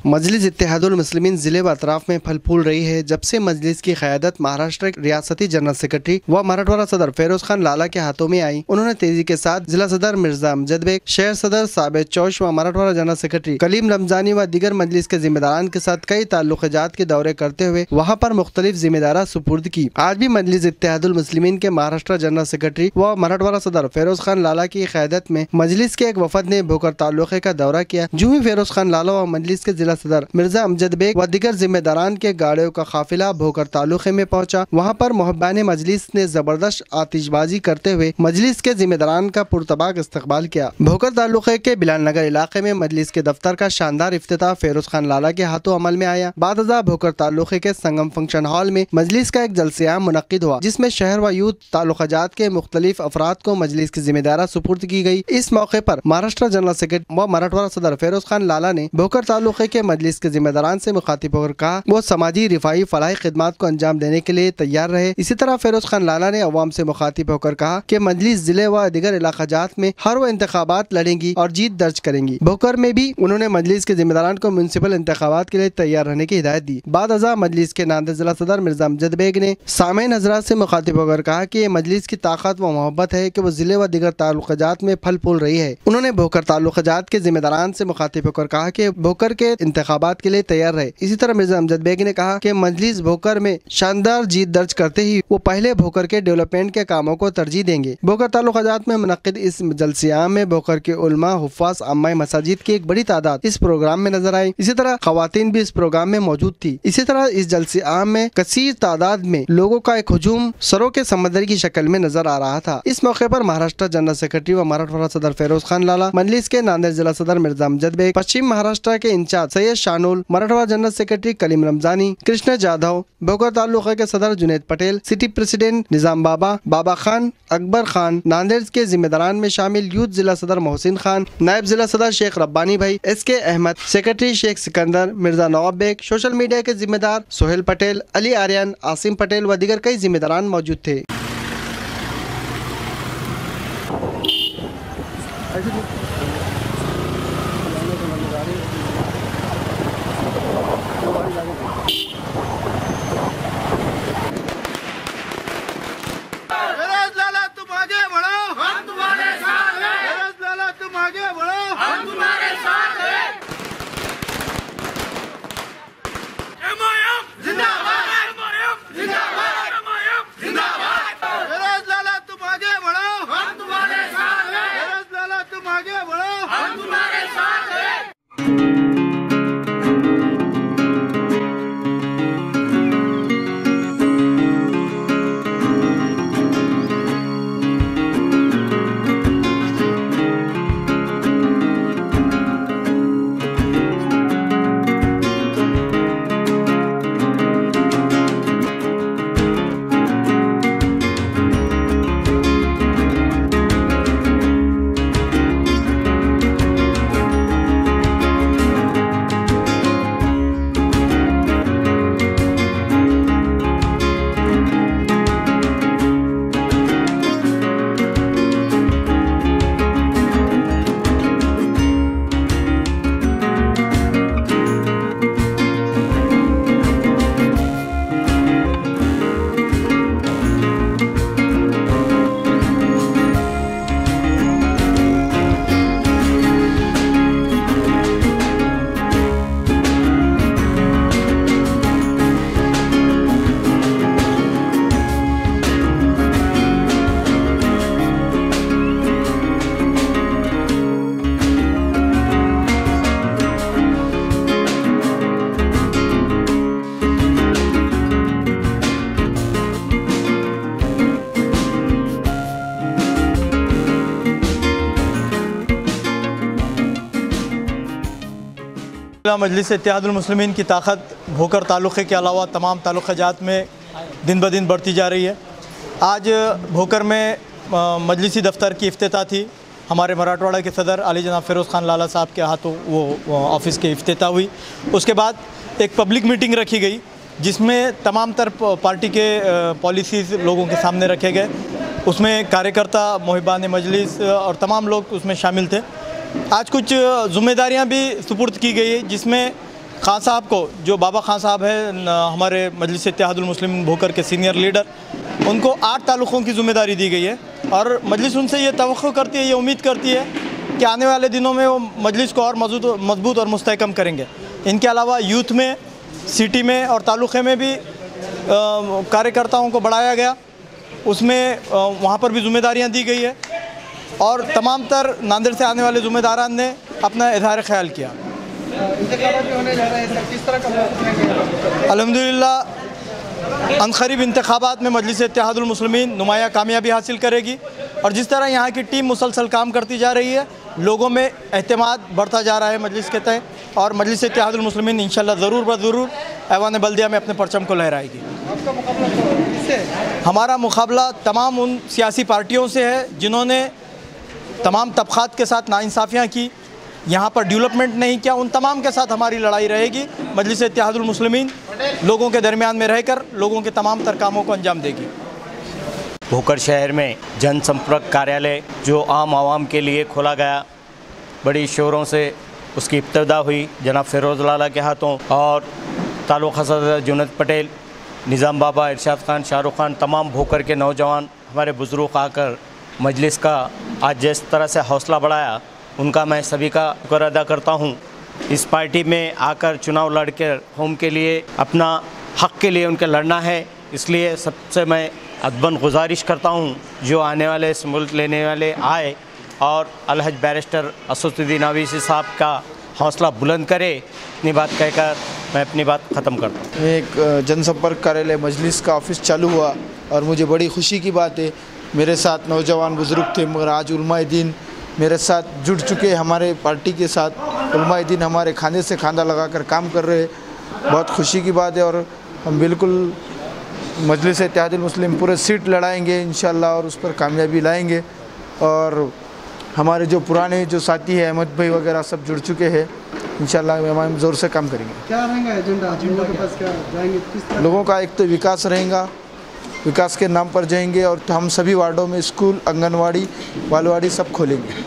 मजलिस इत्तेहादुल मुस्लिमीन जिले व अतराफ में फल फूल रही है। जब से मजलिस की क़यादत महाराष्ट्र रियासती जनरल सेक्रेटरी व मराठवाड़ा सदर फिरोज खान लाला के हाथों में आई, उन्होंने तेजी के साथ जिला सदर मिर्जा अमजद बेग, शहर सदर साबित चौश व मराठवाड़ा जनरल सेक्रेटरी कलीम रमजानी व दीगर मजलिस के जिम्मेदारान के साथ कई ताल्लुकात के दौरे करते हुए वहाँ पर मुख्तलिफ जिम्मेदारा सुपुर्द की। आज भी मजलिस इत्तेहादुल मुस्लिमीन के महाराष्ट्र जनरल सेक्रेटरी व मराठवाड़ा सदर फिरोज खान लाला की क़यादत में मजलिस के एक वफद ने भोकर ताल्लुके का दौरा किया। जूँ ही फिरोज खान लाला व मजलिस के जिला सदर मिर्जा अमजद बेग व दीगर जिम्मेदारान के गाड़ियों का काफिला भोकर तालुके में पहुंचा, वहां पर मुहब्बान मजलिस ने जबरदस्त आतिशबाजी करते हुए मजलिस के जिम्मेदारान का पुरतबाक इस्तकबाल किया। भोकर तालुके के बिलाल नगर इलाके में मजलिस के दफ्तर का शानदार इफ्तिताह फिरोज खान लाला के हाथों अमल में आया। बादअज़ा भोकर तालुके के संगम फंक्शन हॉल में मजलिस का एक जलसे-आम मुनक्किद हुआ, जिसमें शहर व यूथ ताल्लुकात के मुख्तलिफ अफराद को मजलिस की जिम्मेदारा सुपुर्द की गई। इस मौके पर महाराष्ट्र जनरल सेक्रेटरी व मराठवाड़ा सदर फिरोज खान लाला ने भोकर तालुके के मजलिस के जिम्मेदारान से मुखातिब होकर कहा वो समाजी रिफाई फलाही खिदमात को अंजाम देने के लिए तैयार रहे। इसी तरह फिरोज खान लाला ने अवाम से मुखातिब होकर कहा कि मजलिस जिले व दीगर इलाकाजात में हर वो इंतखाबात लड़ेंगी और जीत दर्ज करेंगी। भोकर में भी उन्होंने मजलिस के जिम्मेदारान को म्युनिसिपल इंतखाबात के लिए तैयार रहने की हिदायत दी। बादअज़ा मजलिस के नांदे जिला सदर मिर्जा अमजद बेग ने सामईन हज़रात से मुखातिब होकर कहा कि मजलिस की ताकत व मोहब्बत है कि वो जिले व दीगर ताल्लुकात में फल फूल रही है। उन्होंने भोकर ताल्लुकात के जिम्मेदारान से मुखातिब होकर कहा कि भोकर के इंतखाबात के लिए तैयार रहे। इसी तरह मिर्जा अमजद बेग ने कहा कि मजलिस भोकर में शानदार जीत दर्ज करते ही वो पहले भोकर के डेवलपमेंट के कामों को तरजीह देंगे। भोकर ताल्लुकात में मुनक्किद इस जलसे-आम में भोकर के उलमा, हुफ़्फ़ाज़, अम्माए मसाजिद की एक बड़ी तादाद इस प्रोग्राम में नजर आई। इसी तरह ख़वातीन भी इस प्रोग्राम में मौजूद थी। इसी तरह इस जलसे-आम में कसीर तादाद में लोगों का एक हुजूम सरों के समंदर की शक्ल में नजर आ रहा था। इस मौके पर महाराष्ट्र जनरल सेक्रेटरी व मराठवाड़ा सदर फिरोज खान लाला, मजलिस के नांदेड़ जिला सदर मिर्जा अमजद बेग, पश्चिम महाराष्ट्र के incharge Syed Shanul, Marathwada general secretary Kaleem Ramzani, Krishna Jadhav, Bhokar taluka के सदर जुनैद पटेल, सिटी प्रेसिडेंट निजाम बाबा, बाबा खान, अकबर खान, नांदेड़ के जिम्मेदारान में शामिल यूथ जिला सदर मोहसिन खान, नायब जिला सदर शेख रब्बानी भाई, SK अहमद, सेक्रेटरी शेख सिकंदर, मिर्जा नवाब बेग, सोशल मीडिया के जिम्मेदार सोहेल पटेल, अली आर्यन, आसिम पटेल व दीगर कई जिम्मेदारान मौजूद थे। मजलिस इत्तेहादुल मुस्लिमीन की ताकत भोकर तालुके के अलावा तमाम ताल्लुकात में दिन ब दिन बढ़ती जा रही है। आज भोकर में मजलिसी दफ्तर की इफ्तिताह थी। हमारे मराठवाड़ा के सदर अली जनाब फिरोज़ खान लाला साहब के हाथों वो ऑफ़िस की इफ्तिताह हुई। उसके बाद एक पब्लिक मीटिंग रखी गई जिसमें तमाम तर पार्टी के पॉलिसीज़ लोगों के सामने रखे गए। उसमें कार्यकर्ता, मुहिब्बान मजलिस और तमाम लोग उसमें शामिल थे। आज कुछ ज़िम्मेदारियां भी सुपुर्द की गई जिसमें खान साहब को, जो बाबा खान साहब है हमारे मजलिस इत्तेहादुल मुस्लिमीन भोकर के सीनियर लीडर, उनको 8 तालुक़ों की ज़िम्मेदारी दी गई है और मजलिस उनसे ये तवक्को करती है, ये उम्मीद करती है कि आने वाले दिनों में वो मजलिस को और मजबूत और मुस्तहकम करेंगे। इनके अलावा यूथ में, सिटी में और तालुक़े में भी कार्यकर्ताओं को बढ़ाया गया, उसमें वहाँ पर भी ज़िम्मेदारियाँ दी गई है और तमाम तर नांदेड़ से आने वाले ज़िम्मेदारान ने अपना इज़हार ख्याल किया। अल्हम्दुलिल्लाह अनक़रीब इंतख़ाबात में मजलिस इत्तेहादुल मुस्लिमीन नुमाया कामयाबी हासिल करेगी और जिस तरह यहाँ की टीम मुसलसल काम करती जा रही है, लोगों में एतमाद बढ़ता जा रहा है मजलिस के तहत और मजलिस इत्तेहादुल मुस्लिमीन इंशाअल्लाह ज़रूर ब-ज़रूर ऐवान बल्दिया में अपने परचम को लहराएगी। आपका मुकाबला किससे है? हमारा मुकाबला तमाम उन सियासी पार्टियों से है जिन्होंने तमाम तबक़ात के साथ नाइंसाफ़ियाँ की, यहाँ पर डेवलपमेंट नहीं किया, उन तमाम के साथ हमारी लड़ाई रहेगी। मजलिस इत्तेहादुल मुस्लिमीन लोगों के दरमियान में रहकर लोगों के तमाम तर कामों को अंजाम देगी। भोकर शहर में जनसंपर्क कार्यालय जो आम आवाम के लिए खोला गया, बड़ी शोरों से उसकी इब्तिदा हुई जनाब फ़िरोज़ लाला के हाथों और तालुक़ा सदर जुनैद पटेल, निज़ाम बाबा, इरशाद खान, शाहरुख खान, तमाम भोकर के नौजवान हमारे बुज़ुर्ग आकर मजलिस का आज जिस तरह से हौसला बढ़ाया, उनका मैं सभी का शुक्र अदा करता हूँ। इस पार्टी में आकर चुनाव लड़कर होम के लिए अपना हक़ के लिए उनके लड़ना है, इसलिए सबसे मैं अदबन गुजारिश करता हूँ जो आने वाले इस मुल्क लेने वाले आए और अलहज बैरिस्टर असदुद्दीन ओवैसी साहब का हौसला बुलंद करे। इतनी बात कहकर मैं अपनी बात ख़त्म करता हूँ। एक जनसंपर्क कार्यालय मजलिस का ऑफ़िस चालू हुआ और मुझे बड़ी खुशी की बात है, मेरे साथ नौजवान बुज़ुर्ग थे मगर आज उलमाए दीन मेरे साथ जुड़ चुके, हमारे पार्टी के साथ उलमाए दीन हमारे खाने से खाना लगाकर काम कर रहे हैं। बहुत खुशी की बात है और हम बिल्कुल मजलिस इत्तेहादुल मुस्लिमीन पूरे सीट लड़ाएंगे इंशाअल्लाह और उस पर कामयाबी लाएंगे। और हमारे जो पुराने जो साथी हैं अहमद भाई वगैरह सब जुड़ चुके हैं, इंशाअल्लाह हम ज़ोर से काम करेंगे। क्या रहेगा एजेंडा लोगों के पास, क्या जाएंगे किस तरह? लोगों का एक तो विकास रहेगा, विकास के नाम पर जाएंगे और हम सभी वार्डों में स्कूल, आंगनवाड़ी, बालवाड़ी सब खोलेंगे।